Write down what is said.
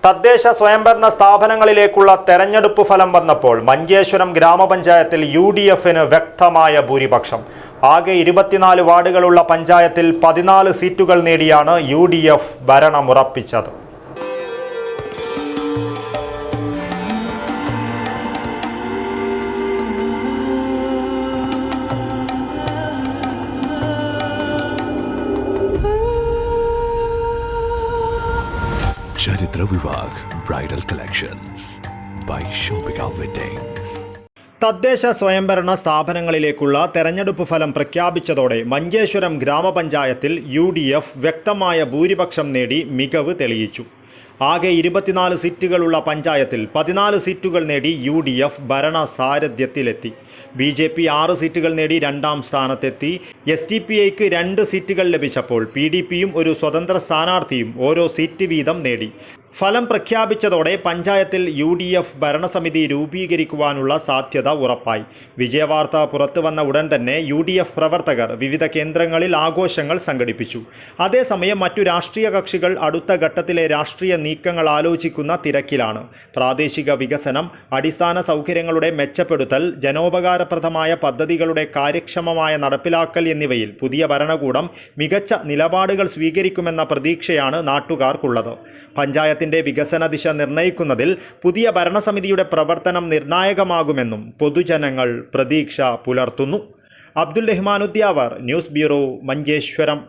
തദ്ദേശ സ്വയംഭരണ സ്ഥാപനങ്ങളിലേക്കുള്ള തെരഞ്ഞെടുപ്പ് ഫലം വന്നപ്പോൾ മഞ്ചേശ്വരം ഗ്രാമപഞ്ചായത്തിൽ UDFന് വ്യക്തമായ ഭൂരിപക്ഷം. ആകെ 24 വാർഡുകളുള്ള പഞ്ചായത്തിൽ 14 സീറ്റുകൾ നേടിയാണ് UDF ഭരണമുറപ്പിച്ചത്. ചരിത്ര Vivah bridal collections by shopping weddings. തദ്ദേശ സ്വയംഭരണ സ്ഥാപനങ്ങളിലേക്കുള്ള തെരഞ്ഞെടുപ്പ് ഫലം പ്രഖ്യാപിച്ചതോടെ മഞ്ചേശ്വരം ഗ്രാമപഞ്ചായത്തിൽ UDF വ്യക്തമായ ഭൂരിപക്ഷം നേടി മികവ് തെളിയിച്ചു. ആകെ 24 സീറ്റുകളുള്ള പഞ്ചായത്തിൽ 14 സീറ്റുകൾ നേടി UDF ഭരണ സാരഥ്യത്തിലെത്തി. BJP 6 സീറ്റുകൾ നേടി രണ്ടാം സ്ഥാനത്തെത്തി. SDPIക്ക് 2 സീറ്റുകൾ ലഭിച്ചപ്പോൾ PDPയും ഒരു സ്വതന്ത്ര സ്ഥാനാർത്ഥിയും ഓരോ സീറ്റ് വീതം നേടി. ഫലം പ്രഖ്യാപിച്ചതോടെ പഞ്ചായത്തിൽ UDF ഭരണസമിതി രൂപീകരിക്കുവാനുള്ള സാധ്യത ഉറപ്പായി. വിജയവാർത്ത പുറത്തു വന്ന ഉടൻ തന്നെ UDF പ്രവർത്തകർ വിവിധ കേന്ദ്രങ്ങളിൽ ആഘോഷങ്ങൾ സംഘടിപ്പിച്ചു. അതേസമയം മറ്റു രാഷ്ട്രീയ കക്ഷികൾ അടുത്ത ഘട്ടത്തിലെ രാഷ്ട്രീയ നീക്കങ്ങൾ ആലോചിക്കുന്ന തിരക്കിലാണ്. പ്രാദേശിക വികസനം, അടിസ്ഥാന സൗകര്യങ്ങളുടെ മെച്ചപ്പെടുത്തൽ, ജനോപകാരപ്രദമായ പദ്ധതികളുടെ കാര്യക്ഷമമായ നടപ്പിലാക്കൽ എന്നിവയിൽ പുതിയ ഭരണകൂടം മികച്ച നിലപാടുകൾ സ്വീകരിക്കുമെന്ന പ്രതീക്ഷയാണ് നാട്ടുകാർക്കുള്ളത്. പഞ്ചായത്തിന്റെ വികസന ദിശ നിർണ്ണയിക്കുന്നതിൽ പുതിയ ഭരണസമിതിയുടെ പ്രവർത്തനം നിർണായകമാകുമെന്നും പൊതുജനങ്ങൾ പ്രതീക്ഷ പുലർത്തുന്നു. Abdul Rahman Udyavar, news bureau, Manjeshwaram.